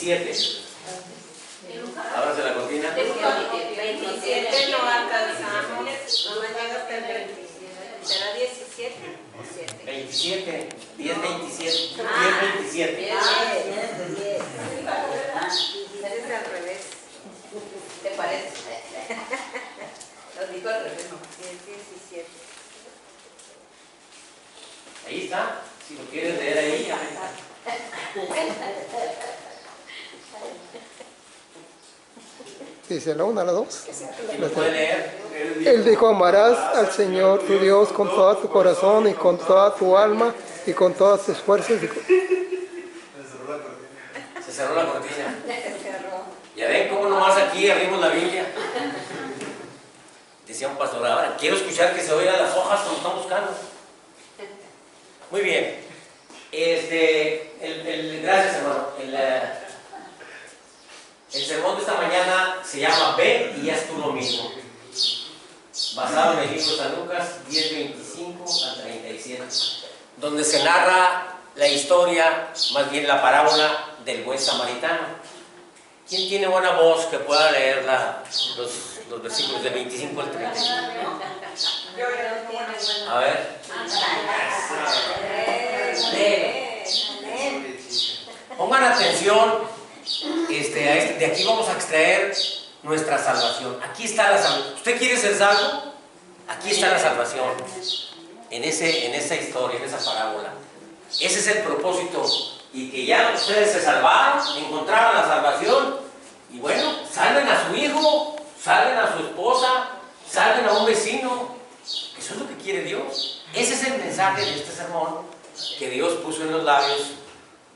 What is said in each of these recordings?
27. Ábrase la cortina. 27 no alcanzamos, no llega hasta el 27. ¿Será 17 o 7? 27, 10, 27. 10, 27. Eres al revés. ¿Te parece? Lo digo al revés, no. 10, 17. Ahí está. Si lo quieres leer ahí, ya. Dice la 1 a la 2. Si lo puede leer. Él dijo, amarás al Señor tu Dios con todo tu corazón y con toda tu alma y con todas tus fuerzas. Se cerró la cortina. Ya ven cómo nomás aquí abrimos la Biblia. Decía un pastor, ahora quiero escuchar que se oigan las hojas cuando están buscando. Muy bien. Gracias, hermano. El sermón de esta mañana se llama Ve y haz tú lo mismo. Basado en el libro de San Lucas 10, 25 a 37. Donde se narra la historia, más bien la parábola del buen samaritano. ¿Quién tiene buena voz que pueda leer los versículos de 25 al 35? A ver. Pongan atención, de aquí vamos a extraer nuestra salvación. Aquí está la salvación. ¿Usted quiere ser salvo? Aquí está la salvación. En esa historia, en esa parábola. Ese es el propósito. Y que ya ustedes se salvaron, encontraron la salvación. Y bueno, salven a su hijo, salven a su esposa, salven a un vecino. Eso es lo que quiere Dios. Ese es el mensaje de este sermón que Dios puso en los labios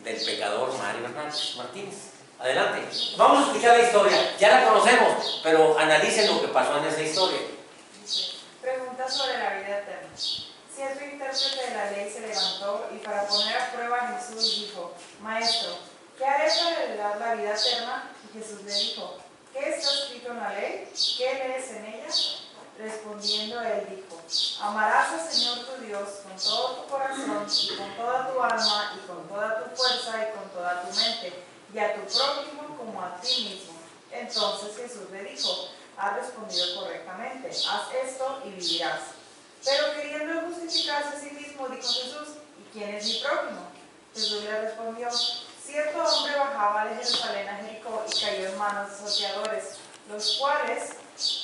del pecador Mario Hernández Martínez. Adelante. Vamos a escuchar la historia. Ya la conocemos, pero analicen lo que pasó en esa historia. Pregunta sobre la vida eterna. Cierto intérprete de la ley se levantó y para poner a prueba a Jesús dijo: Maestro, ¿qué haré para heredar la vida eterna? Y Jesús le dijo: ¿Qué está escrito en la ley? ¿Qué lees en ella? Respondiendo él dijo: Amarás al Señor tu Dios con todo tu corazón y con toda tu alma y con toda tu fuerza y con toda tu mente, y a tu prójimo como a ti mismo. Entonces Jesús le dijo: Has respondido correctamente, haz esto y vivirás. Pero queriendo justificarse a sí mismo, dijo Jesús: ¿Y quién es mi prójimo? Jesús le respondió: Cierto hombre bajaba de Jerusalén a Jericó y cayó en manos de saqueadores, los cuales,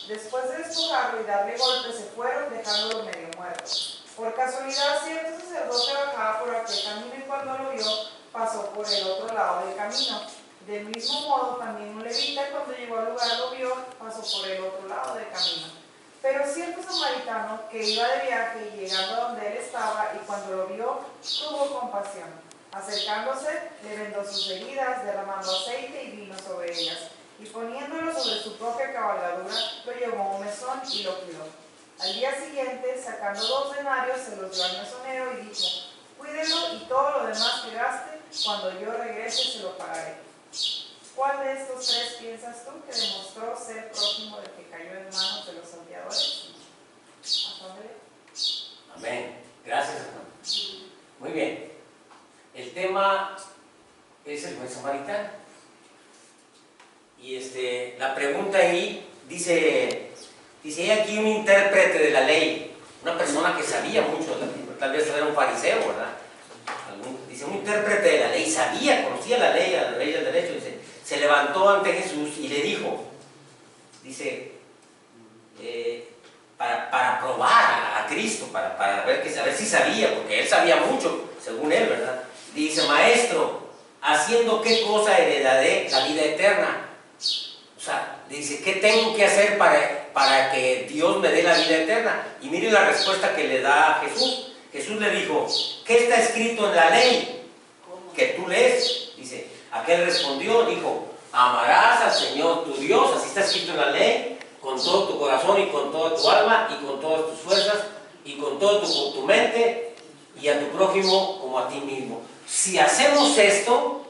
después de despojarlo y darle golpes, se fueron dejándolo medio muerto. Por casualidad, cierto sacerdote bajaba por aquel camino y cuando lo vio, pasó por el otro lado del camino. Del mismo modo, también un levita, cuando llegó al lugar lo vio, pasó por el otro lado del camino. Pero cierto samaritano que iba de viaje y llegando a donde él estaba, y cuando lo vio, tuvo compasión. Acercándose, le vendó sus heridas, derramando aceite y vino sobre ellas. Y poniéndolo sobre su propia cabalgadura, lo llevó a un mesón y lo cuidó. Al día siguiente, sacando 2 denarios, se los dio al mesonero y dijo: Cuídelo y todo lo demás que gaste, cuando yo regrese se lo pagaré. ¿Cuál de estos 3 piensas tú que demostró ser prójimo del que cayó en manos de los salteadores? Amén. Gracias, hermano. Muy bien. El tema es el buen samaritano. Y la pregunta ahí dice hay aquí un intérprete de la ley, una persona que sabía mucho de la ley, tal vez era un fariseo, ¿verdad? Dice, un intérprete de la ley, conocía la ley del derecho, dice, se levantó ante Jesús y le dijo, dice, para probar a Cristo, para ver si sabía, porque él sabía mucho, según él, ¿verdad? Dice: Maestro, ¿haciendo qué cosa heredaré la vida eterna? O sea, le dice, ¿qué tengo que hacer para que Dios me dé la vida eterna? Y mire la respuesta que le da a Jesús. Jesús le dijo: ¿qué está escrito en la ley que tú lees? Dice, aquel respondió, dijo: amarás al Señor tu Dios, así está escrito en la ley, con todo tu corazón y con toda tu alma y con todas tus fuerzas y con toda tu mente, y a tu prójimo como a ti mismo. Si hacemos esto,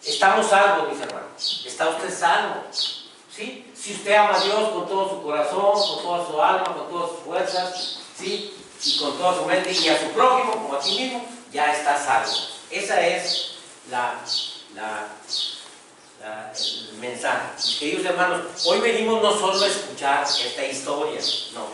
estamos salvos, mis hermanos. Está usted salvo. ¿Sí? Si usted ama a Dios con todo su corazón, con toda su alma, con todas sus fuerzas, ¿sí? Y con toda su mente, y a su prójimo como a sí mismo, ya está salvo. Esa es el mensaje. Queridos hermanos, hoy venimos no solo a escuchar esta historia, no,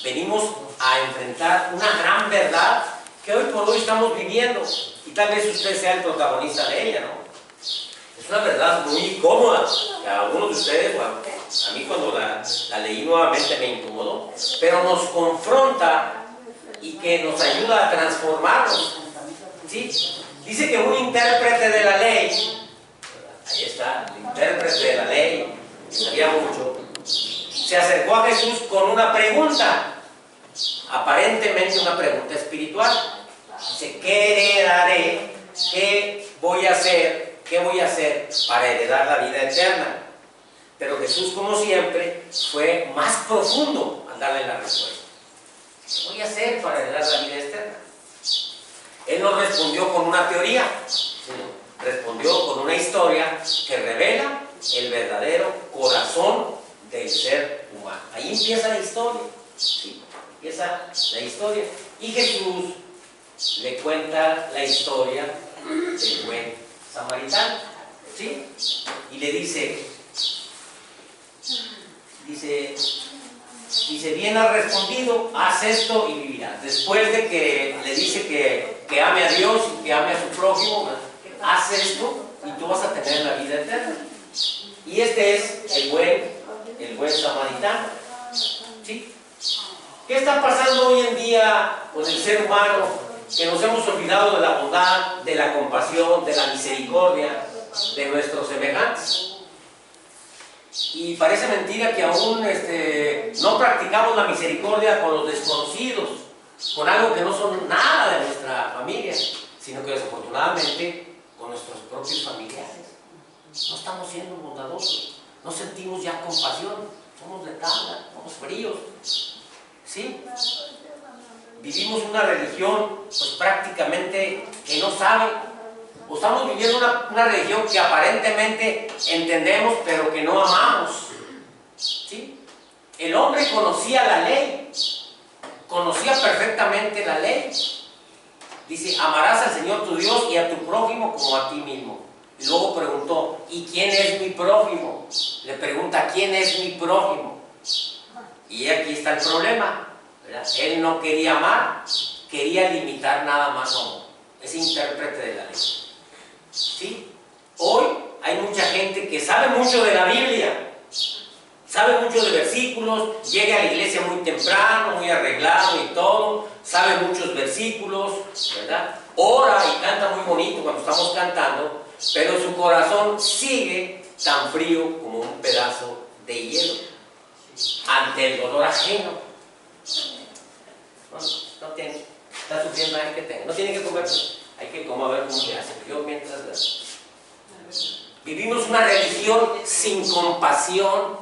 venimos a enfrentar una gran verdad que hoy por hoy estamos viviendo, y tal vez usted sea el protagonista de ella, ¿no? Es una verdad muy incómoda, que a algunos de ustedes, bueno, a mí cuando la leí nuevamente me incomodó, pero nos confronta y que nos ayuda a transformarnos, ¿sí? Dice que un intérprete de la ley, ahí está, el intérprete de la ley, que sabía mucho, se acercó a Jesús con una pregunta, aparentemente una pregunta espiritual. Dice, ¿qué heredaré? ¿Qué voy a hacer? ¿Qué voy a hacer para heredar la vida eterna? Pero Jesús, como siempre, fue más profundo al darle la respuesta. ¿Qué voy a hacer para heredar la vida eterna? Él no respondió con una teoría, sino respondió con una historia que revela el verdadero corazón del ser humano. Ahí empieza la historia, ¿sí? Empieza la historia. Y Jesús le cuenta la historia del buen samaritano, ¿sí? Y le dice, bien has respondido, haz esto y vivirás. Después de que le dice que ame a Dios y que ame a su prójimo, haz esto y tú vas a tener la vida eterna. Y este es el buen samaritano, ¿sí? ¿Qué está pasando hoy en día con el ser humano? Que nos hemos olvidado de la bondad, de la compasión, de la misericordia de nuestros semejantes. Y parece mentira que aún no practicamos la misericordia con los desconocidos, con algo que no son nada de nuestra familia, sino que desafortunadamente con nuestros propios familiares. No estamos siendo bondadosos, no sentimos ya compasión, somos de tabla, somos fríos, ¿sí? Vivimos una religión pues prácticamente que no sabe, o estamos viviendo una religión que aparentemente entendemos pero que no amamos, ¿sí? El hombre conocía la ley, conocía perfectamente la ley. Dice, amarás al Señor tu Dios y a tu prójimo como a ti mismo. Y luego preguntó, ¿y quién es mi prójimo? Le pregunta, ¿quién es mi prójimo? Y aquí está el problema, ¿verdad? Él no quería amar, quería limitar nada más su amor. Es intérprete de la ley, ¿sí? Hoy hay mucha gente que sabe mucho de la Biblia, sabe mucho de versículos, llega a la iglesia muy temprano, muy arreglado y todo, sabe muchos versículos, ¿verdad? Ora y canta muy bonito cuando estamos cantando, pero su corazón sigue tan frío como un pedazo de hielo ante el dolor ajeno. No tiene, está sufriendo alguien que tenga, no tiene que comer, hay que comer, a ver cómo le hace. Yo mientras vivimos una religión sin compasión,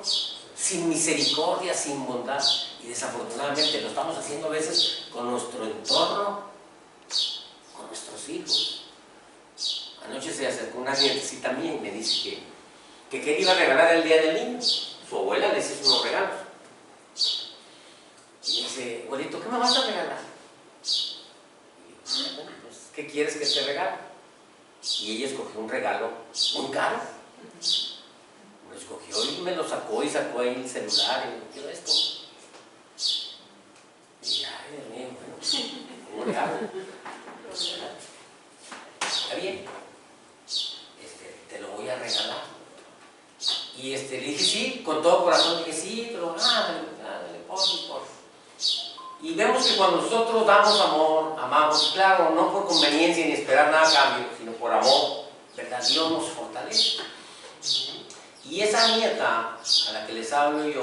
sin misericordia, sin bondad, y desafortunadamente lo estamos haciendo a veces con nuestro entorno, con nuestros hijos. Anoche se acercó una nietecita mía y me dice que qué iba a regalar el día del niño. Su abuela le hizo unos regalos. Y me dice, abuelito, ¿qué me vas a regalar? Y yo, bueno, pues, ¿qué quieres que te regale? Y ella escogió un regalo muy caro. Lo escogió y me lo sacó y sacó ahí el celular y me quiero esto. Y ay, Dios mío, bueno, un regalo. Está bien, te lo voy a regalar. Y le dije sí, con todo corazón, dije sí, pero ándale, por. Y vemos que cuando nosotros damos amor, amamos, claro, no por conveniencia ni esperar nada a cambio, sino por amor, ¿verdad? Dios nos fortalece. Y esa nieta a la que les hablo yo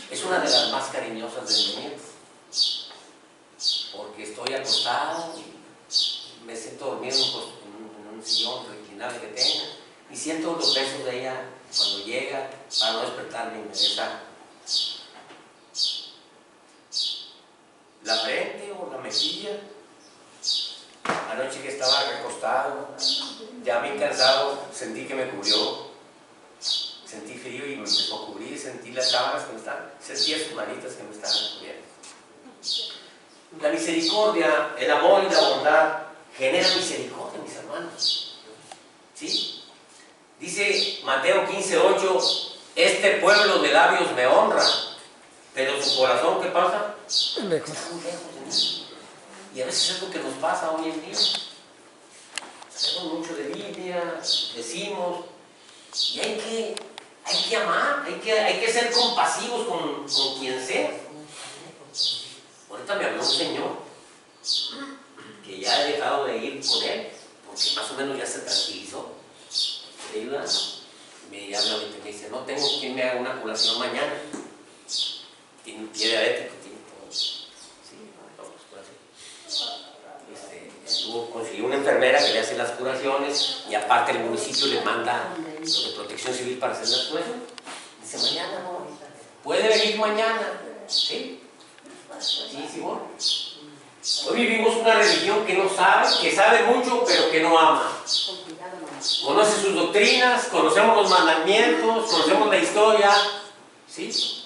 es una de las más cariñosas de mis nietos, porque estoy acostado y me siento dormido en un sillón reclinable que tengo y siento los besos de ella cuando llega para no despertarme y me besa la frente o la mejilla. Anoche que estaba recostado, ya bien cansado, sentí que me cubrió, sentí frío y me empezó a cubrir, sentí las sábanas que me estaban, sentía sus manitas que me estaban cubriendo. La misericordia, el amor y la bondad genera misericordia, mis hermanos, ¿sí? Dice Mateo 15:8, este pueblo de labios me honra, pero su corazón, ¿qué pasa? Lejos. Está muy lejos de mí. Y a veces es lo que nos pasa hoy en día. Sabemos mucho de Biblia, decimos, y hay que amar, hay que ser compasivos con quien sea. Ahorita me habló un señor que ya he dejado de ir con él, porque más o menos ya se tranquilizó. Le ayuda, me habla ahorita y me dice, no tengo quien me haga una curación mañana. Tiene un pie diabético, tiene todo. Sí, vamos por así. Consiguió una enfermera que le hace las curaciones y aparte el municipio le manda los de protección civil para hacer las curaciones. Dice, mañana no, puede venir mañana. ¿Sí? Sí, bueno. Hoy vivimos una religión que no sabe, que sabe mucho, pero que no ama. Conoce sus doctrinas, conocemos los mandamientos, conocemos la historia. ¿Sí?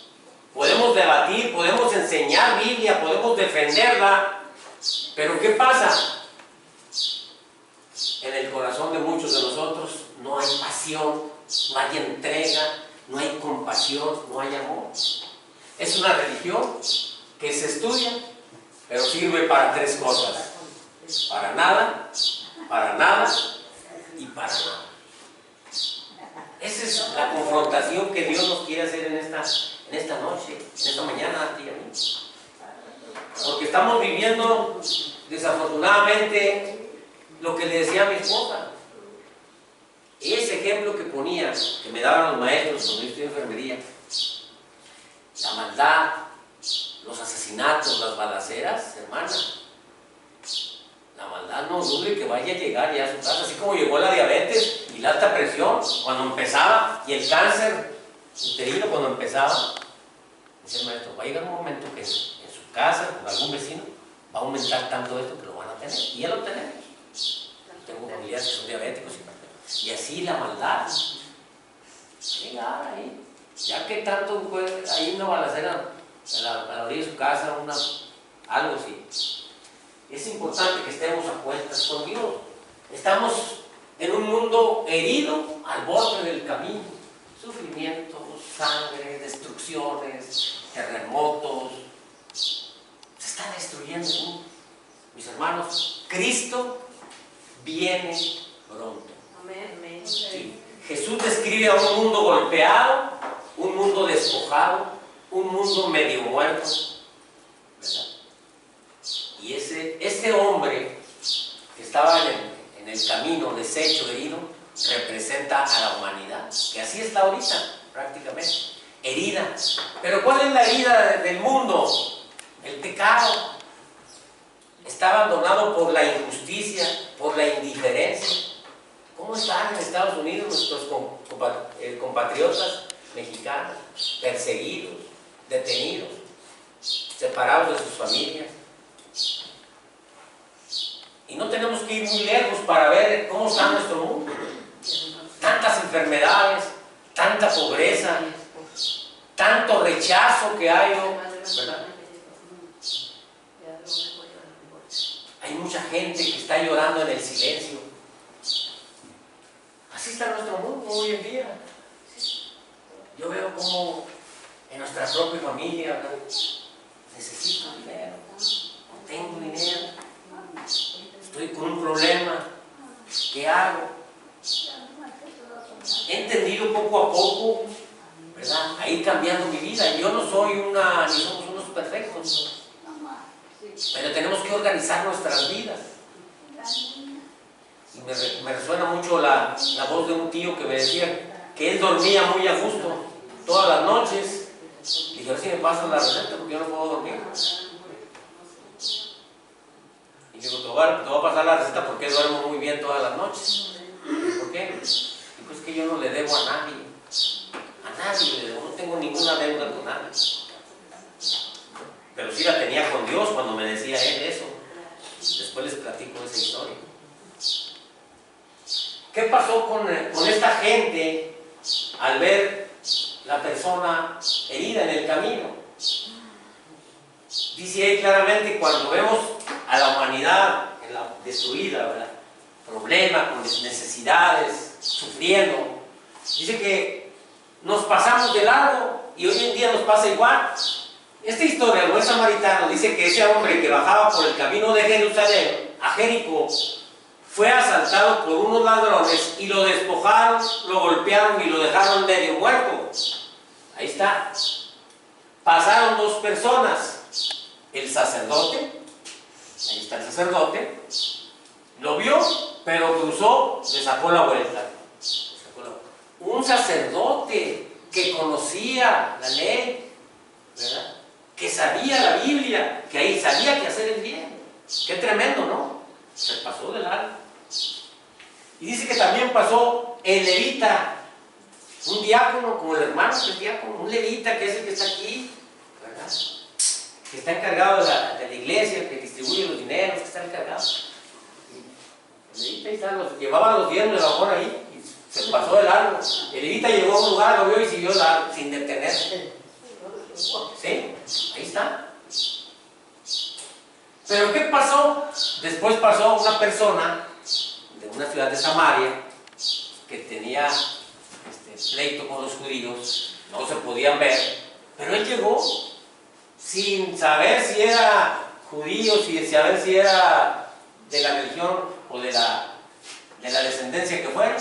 Podemos debatir, podemos enseñar Biblia, podemos defenderla. Pero ¿qué pasa? En el corazón de muchos de nosotros no hay pasión, no hay entrega, no hay compasión, no hay amor. Es una religión que se estudia, pero sirve para tres cosas: para nada y para nada. Esa es la confrontación que Dios nos quiere hacer en esta noche, en esta mañana, a ti y a mí. Porque estamos viviendo, desafortunadamente, lo que le decía a mi esposa. Ese ejemplo que ponía, que me daban los maestros cuando yo estudié en enfermería, la maldad, los asesinatos, las balaceras, hermana. La maldad no dude que vaya a llegar ya a su casa, así como llegó la diabetes y la alta presión cuando empezaba, y el cáncer uterino cuando empezaba. Dice el maestro, va a llegar un momento que en su casa, con algún vecino, va a aumentar tanto esto que lo van a tener, y ya lo tenemos. Tengo familiares que son diabéticos y así la maldad. Llegar ahí, ya que tanto hay una balacera a la orilla de su casa, algo así. Es importante que estemos a cuentas con Dios. Estamos en un mundo herido al borde del camino. Sufrimientos, sangre, destrucciones, terremotos. Se está destruyendo el mundo. Mis hermanos, Cristo viene pronto. Amén. Sí. Jesús describe a un mundo golpeado, un mundo despojado, un mundo medio muerto, ¿verdad? Y ese hombre que estaba en el camino, deshecho, herido, representa a la humanidad, que así está ahorita, prácticamente, herida. Pero ¿cuál es la herida del mundo? El pecado. Está abandonado por la injusticia, por la indiferencia. ¿Cómo están en Estados Unidos nuestros compatriotas mexicanos? Perseguidos, detenidos, separados de sus familias. Y no tenemos que ir muy lejos para ver cómo está nuestro mundo. Tantas enfermedades, tanta pobreza, tanto rechazo que hay, ¿verdad? Hay mucha gente que está llorando en el silencio. Así está nuestro mundo hoy en día. Yo veo como en nuestra propia familia, ¿verdad? Necesito dinero, no tengo dinero, estoy con un problema, ¿qué hago? He entendido poco a poco, ¿verdad?, a ir cambiando mi vida. Yo no soy ni somos unos perfectos, pero tenemos que organizar nuestras vidas. Y me resuena mucho la voz de un tío que me decía que él dormía muy a gusto todas las noches. Y dije, a ver si me pasan la receta porque yo no puedo dormir. Y digo, te voy a pasar la receta porque duermo muy bien todas las noches. ¿Por qué? Digo, es que yo no le debo a nadie. A nadie le debo, no tengo ninguna deuda con nadie. Pero sí la tenía con Dios cuando me decía él eso. Después les platico esa historia. ¿Qué pasó con esta gente al ver la persona herida en el camino? Dice ahí claramente, cuando vemos a la humanidad destruida, ¿verdad?, problemas, con necesidades, sufriendo, Dice que nos pasamos de largo y hoy en día nos pasa igual. Esta historia, el buen samaritano, dice que ese hombre que bajaba por el camino de Jerusalén a Jericó fue asaltado por unos ladrones y lo despojaron, lo golpearon y lo dejaron medio muerto. Ahí está. Pasaron dos personas. El sacerdote, ahí está el sacerdote, lo vio, pero cruzó, le sacó la vuelta. Un sacerdote que conocía la ley, ¿verdad? Que sabía la Biblia, que ahí sabía que hacer el bien. Qué tremendo, ¿no? Se pasó de largo. Y dice que también pasó el levita, un diácono, como el hermano que es diácono, un levita que es el que está aquí, ¿verdad? Que está encargado de la iglesia, que distribuye los dineros, que está encargado. El levita ahí está, llevaba los diezmos de la hora ahí y se pasó de largo. El levita llegó a un lugar, lo vio y siguió largo, sin detenerse. ¿Sí? Ahí está. Pero ¿qué pasó? Después pasó una persona de una ciudad de Samaria que tenía pleito con los judíos, no se podían ver, pero él llegó sin saber si era judío, sin saber si era de la religión o de la descendencia que fuera.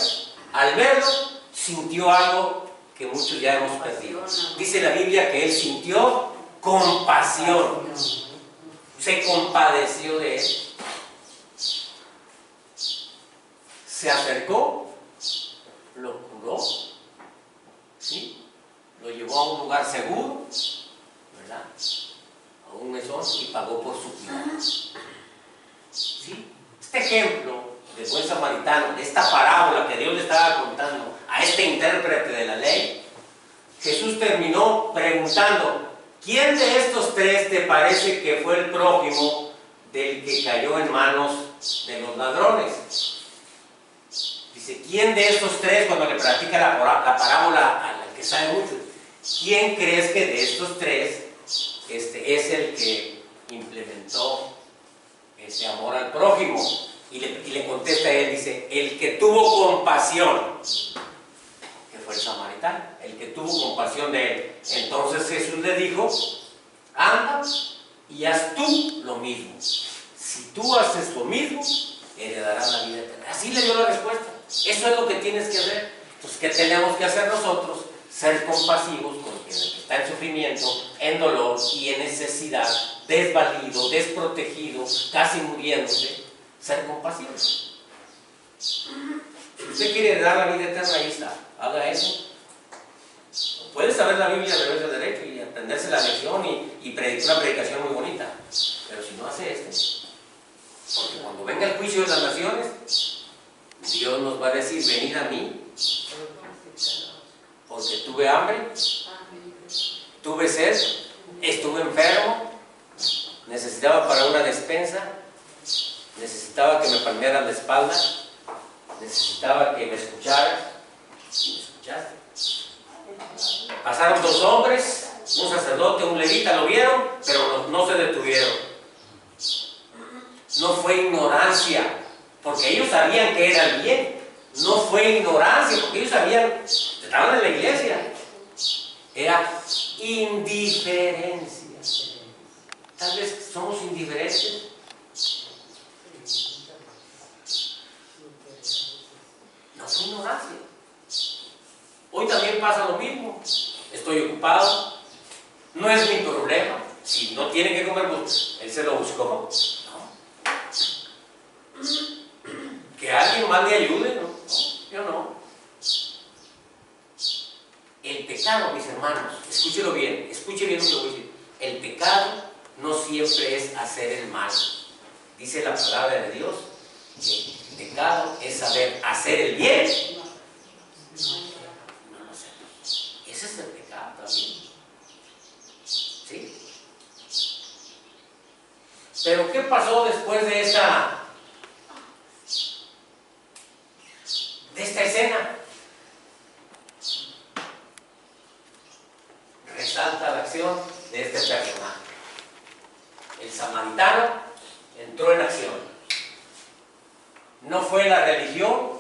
Al verlo, sintió algo que muchos ya hemos perdido. Dice la Biblia que él sintió compasión, se compadeció de él, se acercó, lo curó, ¿sí? Lo llevó a un lugar seguro, ¿verdad? A un mesón y pagó por su cuidado. ¿Sí? Este ejemplo del buen samaritano, de esta parábola que Dios le estaba contando a este intérprete de la ley, Jesús terminó preguntando: ¿quién de estos tres te parece que fue el prójimo del que cayó en manos de los ladrones? Dice, ¿quién de estos tres, cuando le practica la parábola al que sabe mucho, quién crees que de estos tres es el que implementó ese amor al prójimo? Y le contesta a él, dice, el que tuvo compasión, que fue el samaritano, el que tuvo compasión de él. Entonces Jesús le dijo, anda y haz tú lo mismo. Si tú haces lo mismo, heredarás la vida eterna. Así le dio la respuesta. Eso es lo que tienes que hacer. Entonces, ¿qué tenemos que hacer nosotros? Ser compasivos con el que está en sufrimiento, en dolor y en necesidad, desvalido, desprotegido, casi muriéndose. Ser compasivos. Si usted quiere dar la vida eterna, ahí está. Haga eso. Puede saber la Biblia de revés de derecho y aprenderse la lección y predicar una predicación muy bonita. Pero si no hace esto, porque cuando venga el juicio de las naciones, Dios nos va a decir, venid a mí, porque tuve hambre, tuve sed, estuve enfermo, necesitaba para una despensa, necesitaba que me palmearan la espalda, necesitaba que me escucharas, y me escuchaste. Pasaron dos hombres, un sacerdote, un levita, lo vieron, pero no se detuvieron. No fue ignorancia, porque ellos sabían que era el bien. No fue ignorancia, porque ellos sabían, estaban en la iglesia. Era indiferencia. Tal vez somos indiferentes. No fue ignorancia. Hoy también pasa lo mismo. Estoy ocupado, no es mi problema. Si no tiene que comer, pues él se lo buscó. Que alguien más le ayude, ¿no? Yo no. El pecado, mis hermanos, escúchelo bien, escuche bien lo que voy a decir. El pecado no siempre es hacer el mal. Dice la palabra de Dios que el pecado es saber hacer el bien. No lo sé. Ese es el pecado también. ¿Sí? Pero ¿qué pasó después de esta escena? Resalta la acción de este personaje. El samaritano entró en acción. No fue la religión,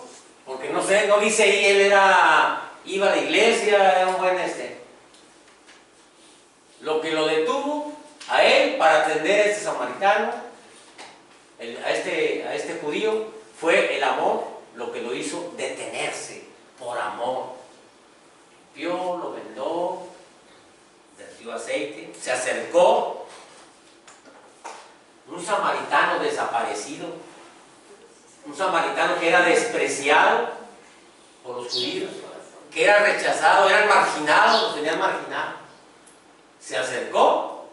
porque no dice ahí él era iba a la iglesia, era un buen Lo que lo detuvo a él para atender a este samaritano, a este judío, fue el amor lo que lo hizo detenerse por amor. Limpió, lo vendó, vertió aceite, se acercó. Un samaritano desaparecido, un samaritano que era despreciado por los judíos, que era rechazado, eran marginados, los tenían marginados. Se acercó,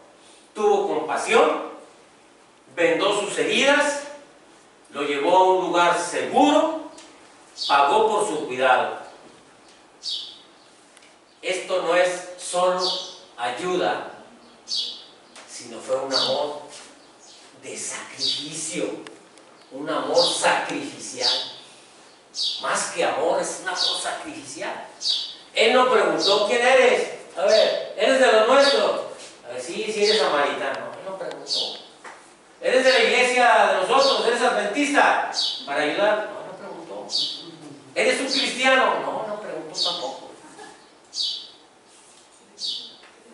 tuvo compasión, vendó sus heridas, lo llevó a un lugar seguro, pagó por su cuidado. Esto no es solo ayuda, sino fue un amor de sacrificio, un amor sacrificial. Más que amor, es un amor sacrificial. Él no preguntó: ¿quién eres? A ver, ¿eres de los nuestros? A ver, sí, eres samaritano. Él no preguntó. ¿Eres de la iglesia de nosotros? ¿Eres adventista? Para ayudar. No preguntó. ¿Eres un cristiano? No preguntó tampoco.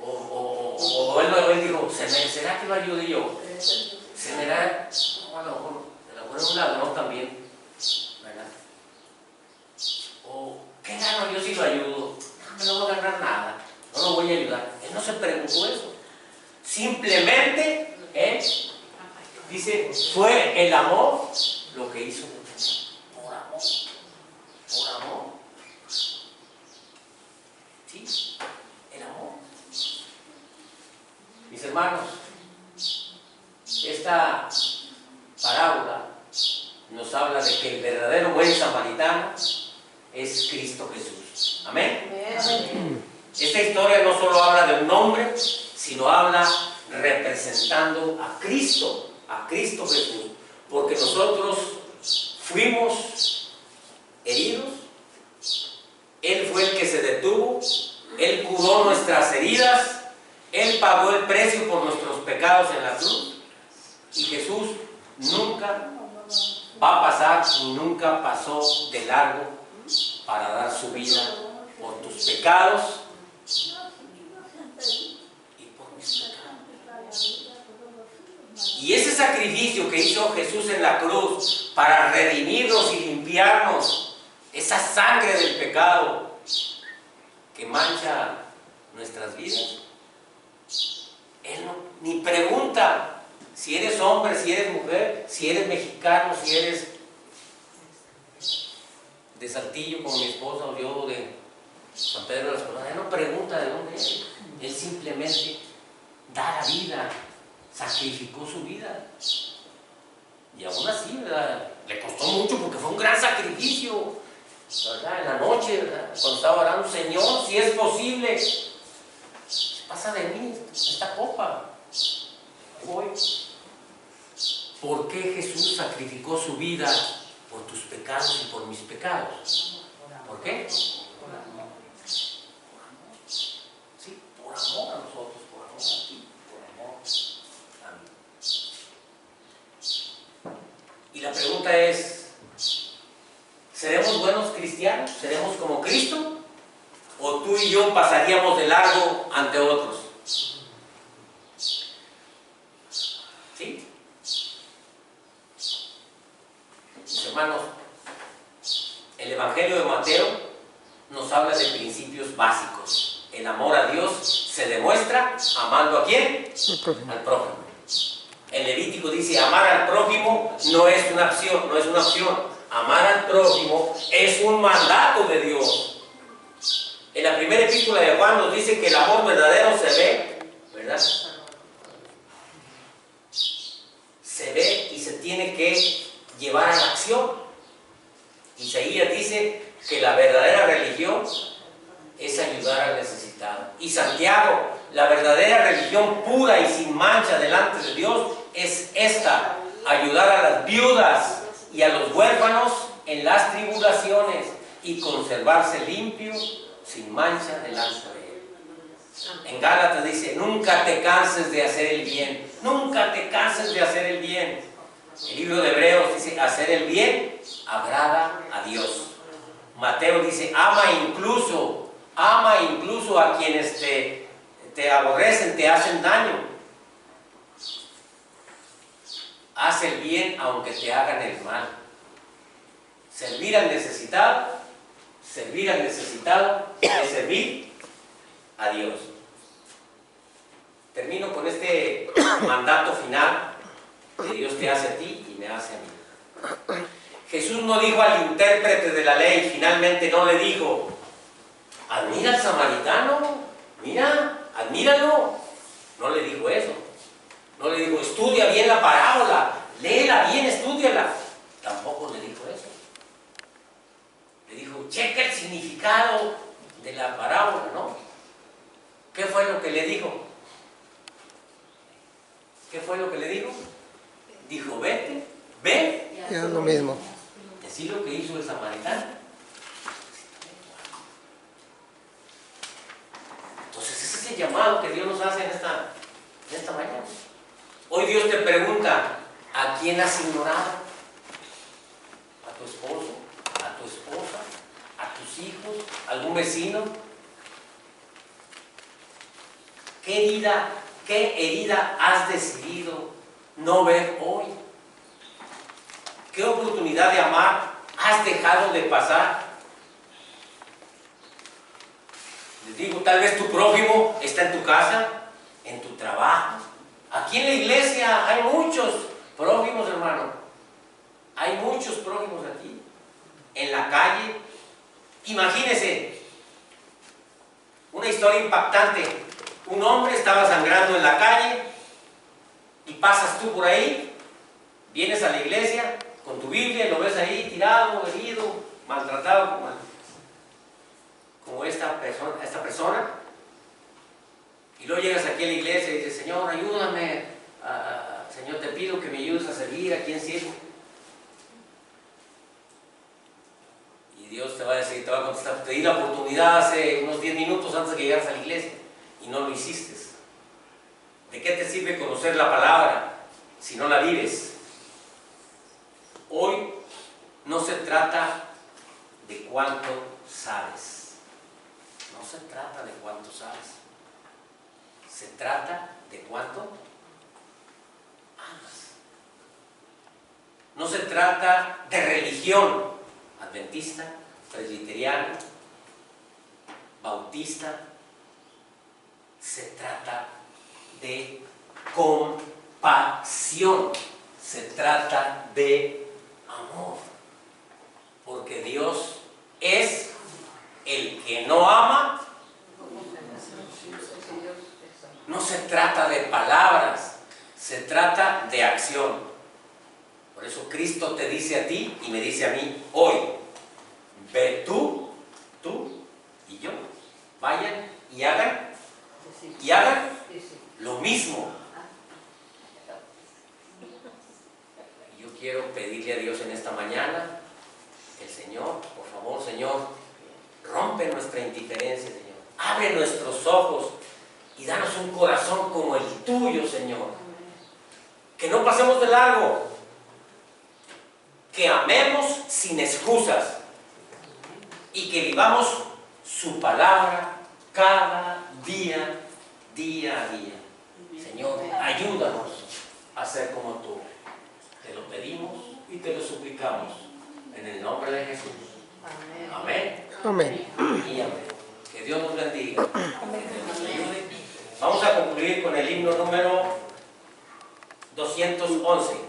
O él dijo: ¿será que lo ayude yo? ¿Se me da? No, a lo mejor un ladrón también, ¿verdad? O ¿qué gano yo si lo ayudo? No voy a ganar nada, no lo voy a ayudar. Él no se preguntó eso. Simplemente él dice: fue el amor lo que hizo. Por amor. Por amor. Sí, el amor. Mis hermanos, esta parábola nos habla de que el verdadero buen samaritano es Cristo Jesús. Amén. Esta historia no solo habla de un hombre, sino habla representando a Cristo Jesús, porque nosotros fuimos heridos, Él fue el que se detuvo, Él curó nuestras heridas, Él pagó el precio por nuestros pecados en la cruz, y Jesús nunca va a pasar y nunca pasó de largo para dar su vida por tus pecados y por mis pecados. Y ese sacrificio que hizo Jesús en la cruz para redimirnos y limpiarnos, esa sangre del pecado que mancha nuestras vidas, Él ni pregunta si eres hombre, si eres mujer, si eres mexicano, si eres de Saltillo como mi esposa o yo de San Pedro de las Coronas. Él no pregunta de dónde eres. Él simplemente da la vida, sacrificó su vida. Y aún así, ¿verdad?, le costó mucho porque fue un gran sacrificio, ¿verdad? En la noche, ¿verdad?, cuando estaba orando: Señor, si es posible, pasa de mí esta copa. Hoy, ¿por qué Jesús sacrificó su vida por tus pecados y por mis pecados? ¿Por qué? Por amor. Sí, por amor a nosotros, por amor a ti, por amor a mí. Y la pregunta es: ¿seremos buenos cristianos? ¿Seremos como Cristo? ¿O tú y yo pasaríamos de largo ante otros? ¿Sí? Mis hermanos, el Evangelio de Mateo nos habla de principios básicos. El amor a Dios se demuestra amando ¿a quién? Al prójimo. El Levítico dice: amar al prójimo no es una opción, Amar al prójimo es un mandato de Dios. En la primera epístola de Juan nos dice que el amor verdadero se ve, ¿verdad? Se ve y se tiene que llevar a la acción. Isaías dice que la verdadera religión es ayudar al necesitado. Y Santiago: la verdadera religión pura y sin mancha delante de Dios es esta: ayudar a las viudas y a los huérfanos en las tribulaciones y conservarse limpio, sin mancha delante de Él. En Gálatas dice: nunca te canses de hacer el bien. Nunca te canses de hacer el bien. El libro de Hebreos dice: hacer el bien agrada a Dios. Mateo dice, ama incluso a quienes te aborrecen, te hacen daño. Haz el bien aunque te hagan el mal. Servir al necesitado es servir a Dios. Termino con este mandato final que Dios te hace a ti y me hace a mí. Jesús no dijo al intérprete de la ley, finalmente no le dijo, admira al samaritano, mira, admíralo. No le dijo eso. No le dijo, estudia bien la parábola, léela bien, estúdiala. Tampoco le dijo eso. Le dijo, checa el significado de la parábola, ¿no? ¿Qué fue lo que le dijo? ¿Qué fue lo que le dijo? Dijo, vete, ve. Y es lo mismo. Así lo que hizo el samaritano. Entonces ese es el llamado que Dios nos hace en esta mañana. Hoy Dios te pregunta, ¿a quién has ignorado? ¿A tu esposo? ¿A tu esposa? ¿A tus hijos? ¿A algún vecino? ¿Qué herida has decidido no ver hoy? ¿Qué oportunidad de amar has dejado de pasar? Les digo, tal vez tu prójimo está en tu casa, en tu trabajo. Aquí en la iglesia hay muchos prójimos, hermano. Hay muchos prójimos aquí. En la calle. Imagínese una historia impactante. Un hombre estaba sangrando en la calle y pasas tú por ahí, vienes a la iglesia con tu Biblia y lo ves ahí tirado, herido, maltratado como esta persona. Y luego llegas aquí a la iglesia y dices, Señor, ayúdame, Señor, te pido que me ayudes a servir, ¿a quién sirvo? Y Dios te va a decir, te va a contestar, te di la oportunidad hace unos 10 minutos antes de que llegaras a la iglesia y no lo hiciste. ¿De qué te sirve conocer la palabra si no la vives? Hoy no se trata de cuánto sabes. No se trata de cuánto sabes. Se trata de cuánto amas. No se trata de religión, adventista, presbiteriano, bautista. Se trata de compasión. Se trata de amor. Porque Dios es el que no ama. No se trata de palabras, se trata de acción. Por eso Cristo te dice a ti y me dice a mí hoy, ve tú y yo, vayan y hagan lo mismo. Yo quiero pedirle a Dios en esta mañana, el Señor, por favor, Señor, rompe nuestra indiferencia, Señor, abre nuestros ojos y danos un corazón como el tuyo, Señor. Que no pasemos de largo. Que amemos sin excusas. Y que vivamos su palabra cada día a día. Señor, ayúdanos a ser como tú. Te lo pedimos y te lo suplicamos. En el nombre de Jesús. Amén. Amén. Y amén. Que Dios nos bendiga. Que Dios nos ayude. Vamos a concluir con el himno número 211.